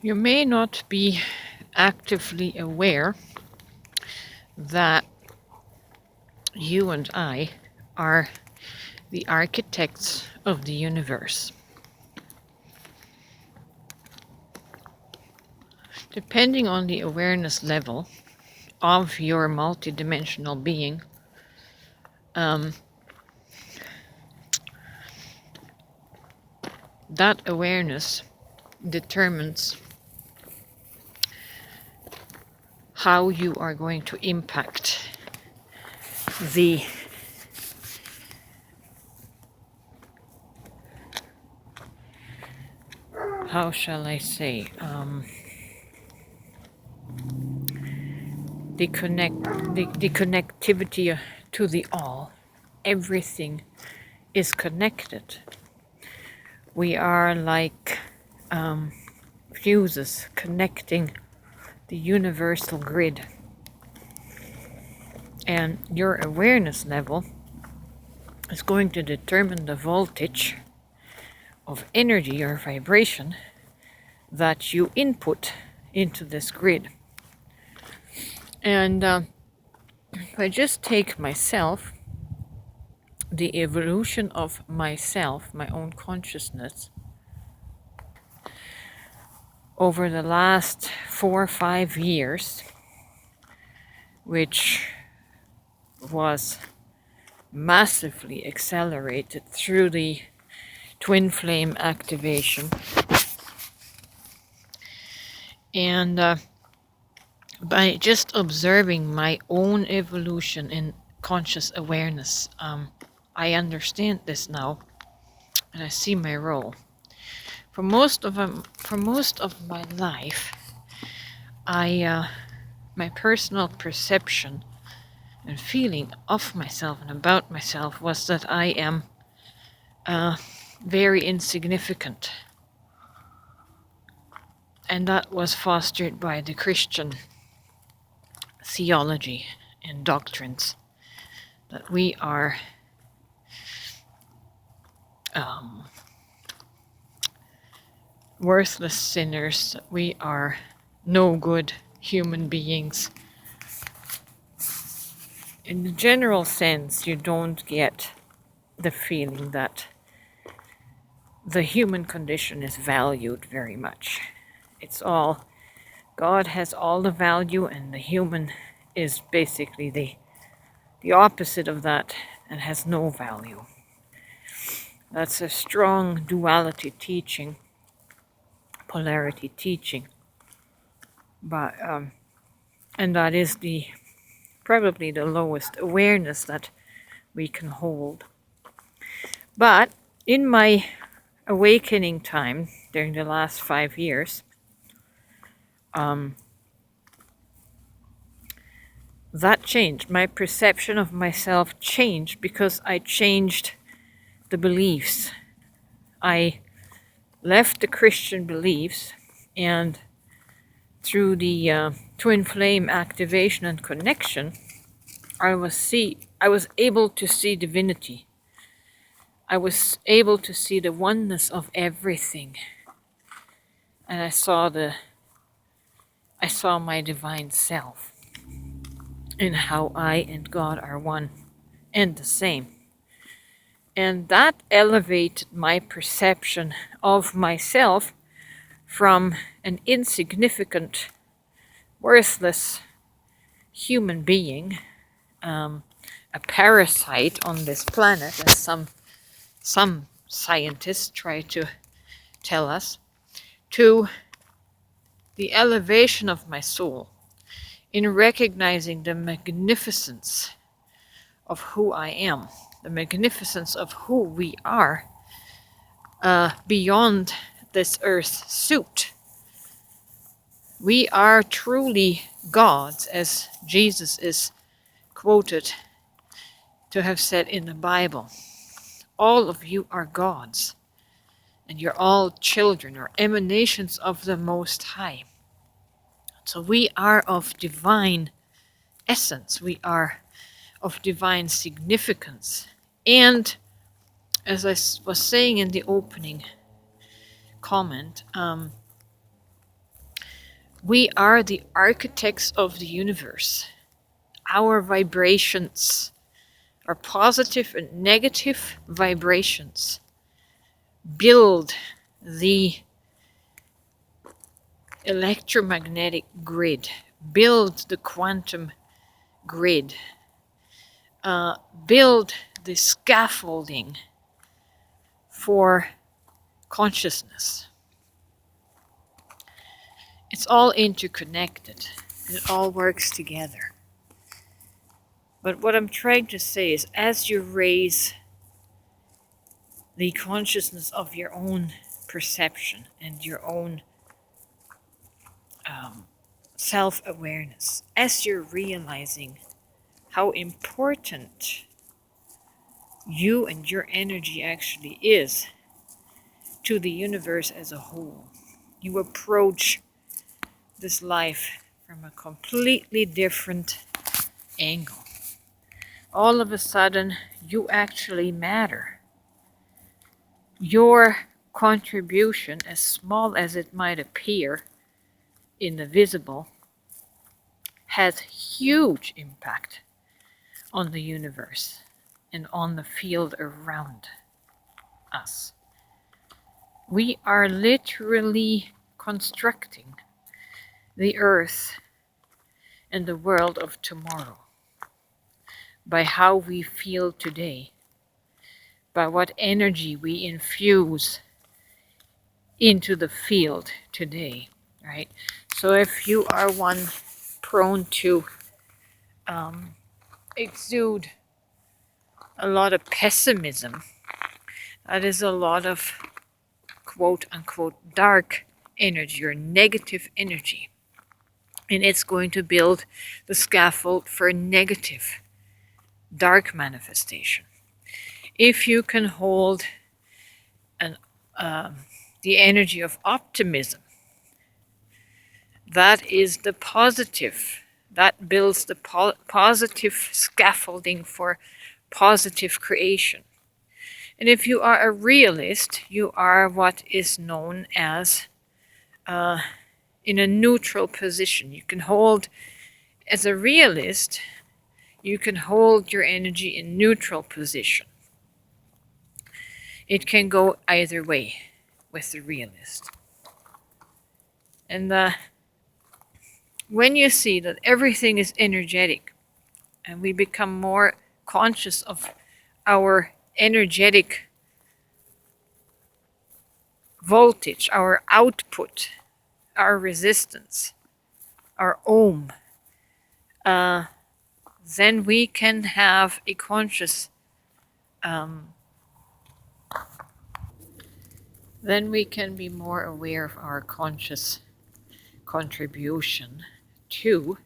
You may not be actively aware that you and I are the architects of the universe. Depending on the awareness level of your multidimensional being, that awareness determines how you are going to impact the how shall I say the connectivity to the all. Everything is connected. We are like fuses connecting the universal grid, and your awareness level is going to determine the voltage of energy or vibration that you input into this grid. And if I just take myself, the evolution of myself, my own consciousness, over the last 4 or 5 years, which was massively accelerated through the twin flame activation, and by just observing my own evolution in conscious awareness, I understand this now, and I see my role. For most of my life, my personal perception and feeling of myself and about myself was that I am very insignificant, and that was fostered by the Christian theology and doctrines, that we are worthless sinners, that we are no good human beings. In the general sense, you don't get the feeling that the human condition is valued very much. It's all, God has all the value, and the human is basically the opposite of that and has no value. That's a strong duality teaching, polarity teaching, but and that is probably the lowest awareness that we can hold. But in my awakening time during the last 5 years, that changed. My perception of myself changed because I changed the beliefs. I left the Christian beliefs, and through the twin flame activation and connection, I was able to see divinity. I was able to see the oneness of everything, and I saw my divine self, and how I and God are one and the same. And that elevated my perception of myself from an insignificant, worthless human being, a parasite on this planet, as some scientists try to tell us, to the elevation of my soul in recognizing the magnificence of who I am, the magnificence of who we are beyond this earth suit. We are truly gods, as Jesus is quoted to have said in the Bible. All of you are gods, and you're all children or emanations of the Most High. So we are of divine essence. We are of divine significance. And as I was saying in the opening comment, We are the architects of the universe. Our vibrations, our positive and negative vibrations, build the electromagnetic grid, build the quantum grid, build the scaffolding for consciousness. It's all interconnected. It all works together. But what I'm trying to say is, as you raise the consciousness of your own perception and your own self-awareness, as you're realizing how important you and your energy actually is to the universe as a whole, you approach this life from a completely different angle. All of a sudden, you actually matter. Your contribution, as small as it might appear in the visible, has huge impact on the universe and on the field around us. We are literally constructing the earth and the world of tomorrow by how we feel today, by what energy we infuse into the field today, right? So if you are one prone to exude a lot of pessimism, that is a lot of quote unquote dark energy or negative energy. And it's going to build the scaffold for negative, dark manifestation. If you can hold the energy of optimism, that is the positive. That builds the positive scaffolding for positive creation. And if you are a realist, you are what is known as in a neutral position. You can hold, as a realist, you can hold your energy in neutral position. It can go either way with the realist. And when you see that everything is energetic and we become more conscious of our energetic voltage, our output, our resistance, our ohm, then we can have a conscious, then we can be more aware of our conscious contribution to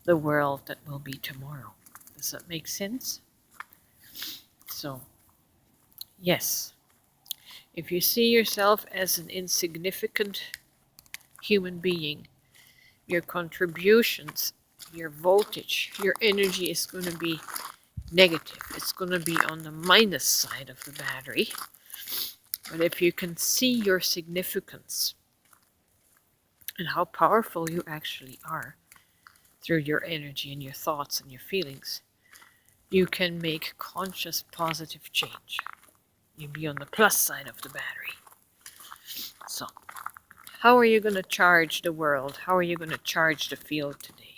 the world that will be tomorrow. Does that make sense? So, yes, if you see yourself as an insignificant human being, your contributions, your voltage, your energy is going to be negative. It's going to be on the minus side of the battery. But if you can see your significance and how powerful you actually are through your energy and your thoughts and your feelings, you can make conscious positive change. You'll be on the plus side of the battery. So, how are you going to charge the world? How are you going to charge the field today?